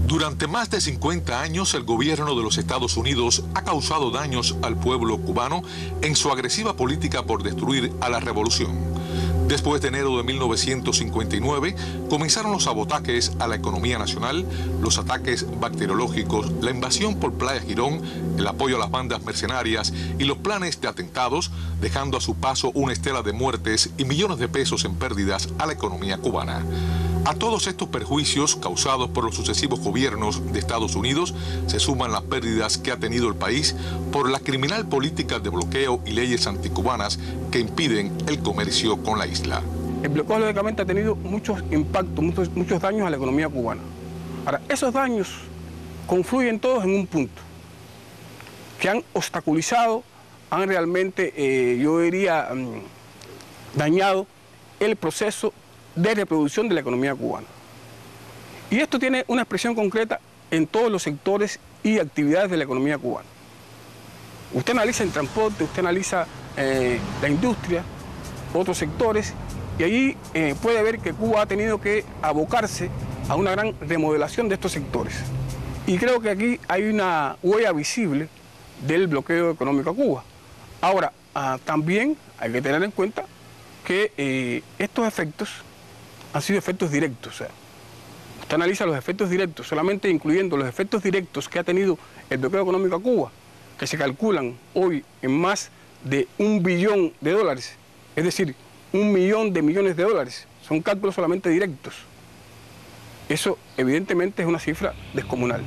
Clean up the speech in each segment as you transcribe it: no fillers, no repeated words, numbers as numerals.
Durante más de 50 años, el gobierno de los Estados Unidos ha causado daños al pueblo cubano en su agresiva política por destruir a la revolución. Después de enero de 1959, comenzaron los sabotajes a la economía nacional, los ataques bacteriológicos, la invasión por Playa Girón, el apoyo a las bandas mercenarias y los planes de atentados, dejando a su paso una estela de muertes y millones de pesos en pérdidas a la economía cubana. A todos estos perjuicios causados por los sucesivos gobiernos de Estados Unidos se suman las pérdidas que ha tenido el país por la criminal política de bloqueo y leyes anticubanas que impiden el comercio con la isla. El bloqueo lógicamente ha tenido muchos impactos, muchos daños a la economía cubana. Ahora, esos daños confluyen todos en un punto, que han obstaculizado, han realmente, yo diría, dañado el proceso de reproducción de la economía cubana. Y esto tiene una expresión concreta en todos los sectores y actividades de la economía cubana. Usted analiza el transporte, usted analiza la industria, otros sectores, y allí puede ver que Cuba ha tenido que abocarse a una gran remodelación de estos sectores. Y creo que aquí hay una huella visible del bloqueo económico a Cuba. Ahora, también hay que tener en cuenta que estos efectos han sido efectos directos. O sea, usted analiza los efectos directos, solamente incluyendo los efectos directos que ha tenido el bloqueo económico a Cuba, que se calculan hoy en más de $1 billón, es decir, 1 millón de millones de dólares. Son cálculos solamente directos. Eso evidentemente es una cifra descomunal.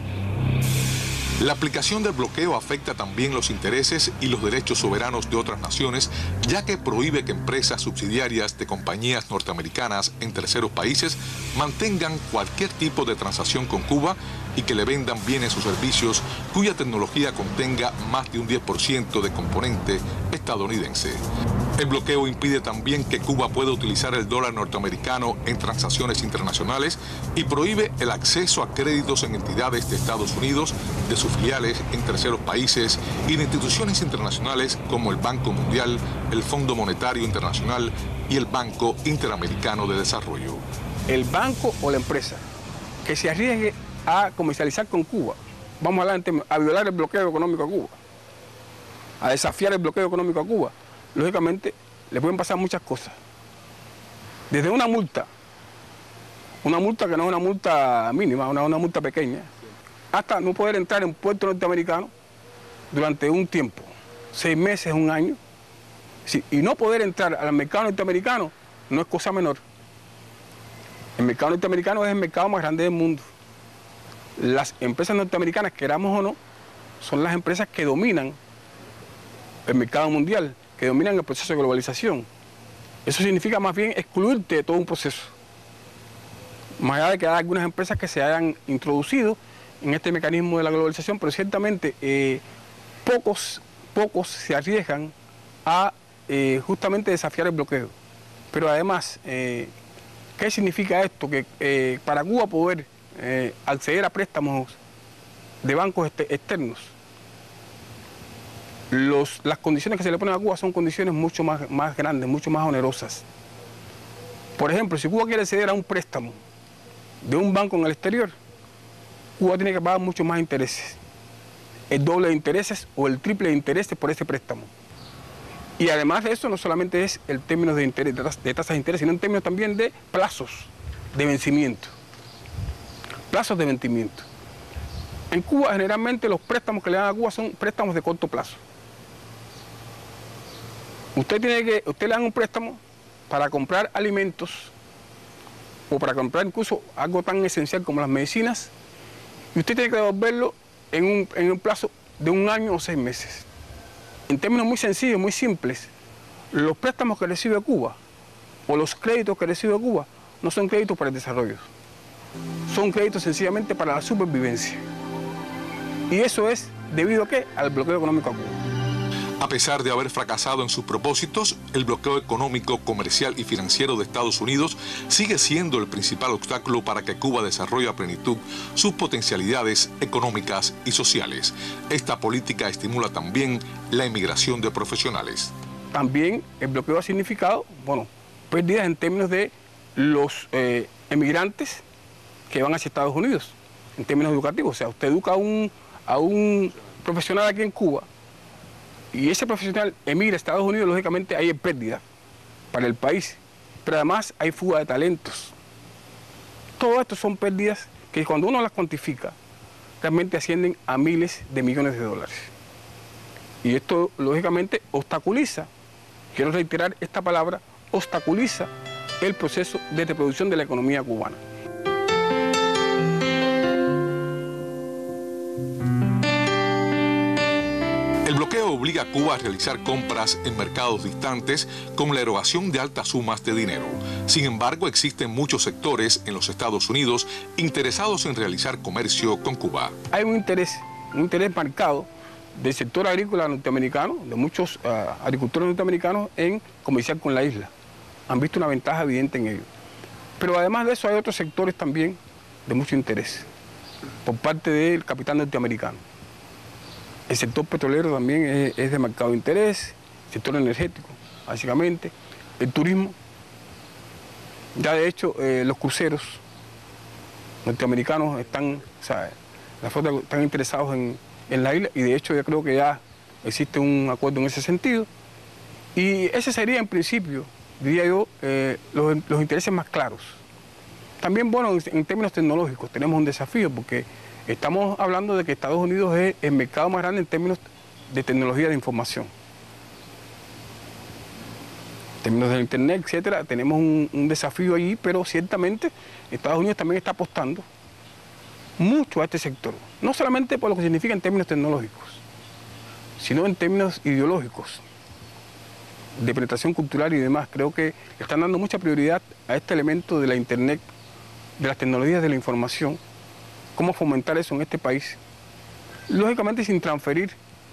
La aplicación del bloqueo afecta también los intereses y los derechos soberanos de otras naciones, ya que prohíbe que empresas subsidiarias de compañías norteamericanas en terceros países mantengan cualquier tipo de transacción con Cuba y que le vendan bienes o servicios cuya tecnología contenga más de un 10% de componente estadounidense. El bloqueo impide también que Cuba pueda utilizar el dólar norteamericano en transacciones internacionales y prohíbe el acceso a créditos en entidades de Estados Unidos, de sus filiales en terceros países y de instituciones internacionales como el Banco Mundial, el Fondo Monetario Internacional y el Banco Interamericano de Desarrollo. El banco o la empresa que se arriesgue a comercializar con Cuba, vamos a hablar a violar el bloqueo económico a Cuba, a desafiar el bloqueo económico a Cuba, lógicamente le pueden pasar muchas cosas. Desde una multa que no es una multa mínima, una multa pequeña, hasta no poder entrar en puerto norteamericano durante un tiempo, 6 meses, 1 año. Sí, y no poder entrar al mercado norteamericano no es cosa menor. El mercado norteamericano es el mercado más grande del mundo. Las empresas norteamericanas, queramos o no, son las empresas que dominan el mercado mundial, que dominan el proceso de globalización. Eso significa más bien excluirte de todo un proceso. Más allá de que hay algunas empresas que se hayan introducido en este mecanismo de la globalización, pero ciertamente pocos se arriesgan a justamente desafiar el bloqueo. Pero además, ¿qué significa esto? Que para Cuba poder acceder a préstamos de bancos externos, las condiciones que se le ponen a Cuba son condiciones mucho más grandes, mucho más onerosas. Por ejemplo, si Cuba quiere acceder a un préstamo de un banco en el exterior, Cuba tiene que pagar mucho más intereses, el doble de intereses o el triple de intereses por ese préstamo. Y además de eso, no solamente es el término de interés, de tasas de interés, sino en términos también de plazos de vencimiento. Plazos de vencimiento. En Cuba, generalmente, los préstamos que le dan a Cuba son préstamos de corto plazo. Usted le dan un préstamo para comprar alimentos o para comprar incluso algo tan esencial como las medicinas, y usted tiene que devolverlo en un plazo de 1 año o 6 meses. En términos muy sencillos, muy simples, los préstamos que recibe Cuba o los créditos que recibe Cuba no son créditos para el desarrollo, son créditos sencillamente para la supervivencia. Y eso es debido a ¿qué? Al bloqueo económico a Cuba. A pesar de haber fracasado en sus propósitos, el bloqueo económico, comercial y financiero de Estados Unidos sigue siendo el principal obstáculo para que Cuba desarrolle a plenitud sus potencialidades económicas y sociales. Esta política estimula también la inmigración de profesionales. También el bloqueo ha significado, pérdidas en términos de los emigrantes que van hacia Estados Unidos. en términos educativos. O sea, usted educa a un profesional aquí en Cuba y ese profesional emigra a Estados Unidos, lógicamente hay pérdida para el país, pero además hay fuga de talentos. Todo esto son pérdidas que cuando uno las cuantifica, realmente ascienden a miles de millones de dólares. Y esto, lógicamente, obstaculiza, quiero reiterar esta palabra, obstaculiza el proceso de reproducción de la economía cubana. El bloqueo obliga a Cuba a realizar compras en mercados distantes con la erogación de altas sumas de dinero. Sin embargo, existen muchos sectores en los Estados Unidos interesados en realizar comercio con Cuba. Hay un interés marcado del sector agrícola norteamericano, de muchos agricultores norteamericanos en comerciar con la isla. Han visto una ventaja evidente en ello. Pero además de eso hay otros sectores también de mucho interés por parte del capital norteamericano. El sector petrolero también es de marcado interés, el sector energético, básicamente, el turismo. Ya de hecho, los cruceros norteamericanos están interesados en la isla y de hecho yo creo que ya existe un acuerdo en ese sentido. Y ese sería en principio, diría yo, los intereses más claros. También, bueno, en términos tecnológicos tenemos un desafío porque estamos hablando de que Estados Unidos es el mercado más grande en términos de tecnología de información. En términos de Internet, etcétera, tenemos un desafío allí, pero ciertamente Estados Unidos también está apostando mucho a este sector. No solamente por lo que significa en términos tecnológicos, sino en términos ideológicos, de penetración cultural y demás. Creo que le están dando mucha prioridad a este elemento de la Internet, de las tecnologías de la información, cómo fomentar eso en este país, lógicamente sin transferir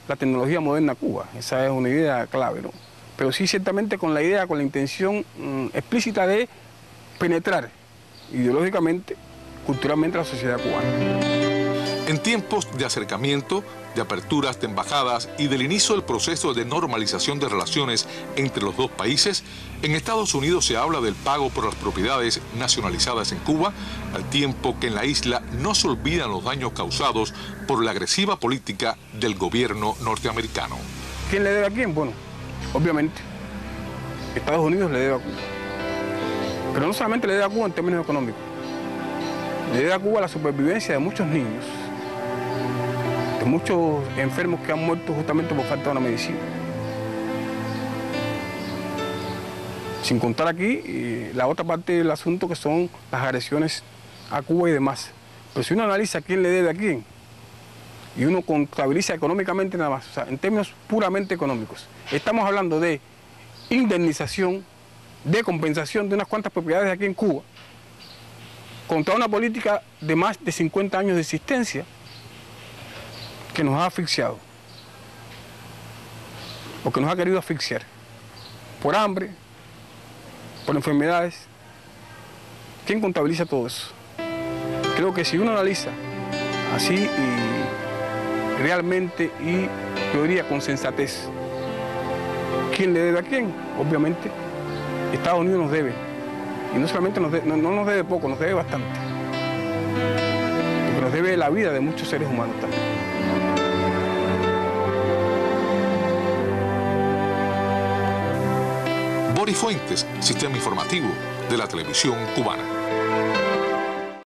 la tecnología moderna a Cuba. Esa es una idea clave, ¿no? Pero sí ciertamente con la idea, con la intención explícita de penetrar ideológicamente, culturalmente a la sociedad cubana. En tiempos de acercamiento, de aperturas de embajadas y del inicio del proceso de normalización de relaciones entre los dos países, en Estados Unidos se habla del pago por las propiedades nacionalizadas en Cuba, al tiempo que en la isla no se olvidan los daños causados por la agresiva política del gobierno norteamericano. ¿Quién le debe a quién? Bueno, obviamente, Estados Unidos le debe a Cuba. Pero no solamente le debe a Cuba en términos económicos, le debe a Cuba la supervivencia de muchos niños, de muchos enfermos que han muerto justamente por falta de una medicina. Sin contar aquí la otra parte del asunto que son las agresiones a Cuba y demás. Pero si uno analiza quién le debe a quién y uno contabiliza económicamente nada más, o sea, en términos puramente económicos, estamos hablando de indemnización, de compensación de unas cuantas propiedades aquí en Cuba, contra una política de más de 50 años de existencia que nos ha asfixiado, o que nos ha querido asfixiar, por hambre, por enfermedades. ¿Quién contabiliza todo eso? Creo que si uno analiza así y realmente y yo diría con sensatez, ¿quién le debe a quién? Obviamente, Estados Unidos nos debe. Y no solamente no nos debe poco, nos debe bastante. Porque nos debe la vida de muchos seres humanos también. Boris Fuentes, Sistema Informativo de la Televisión Cubana.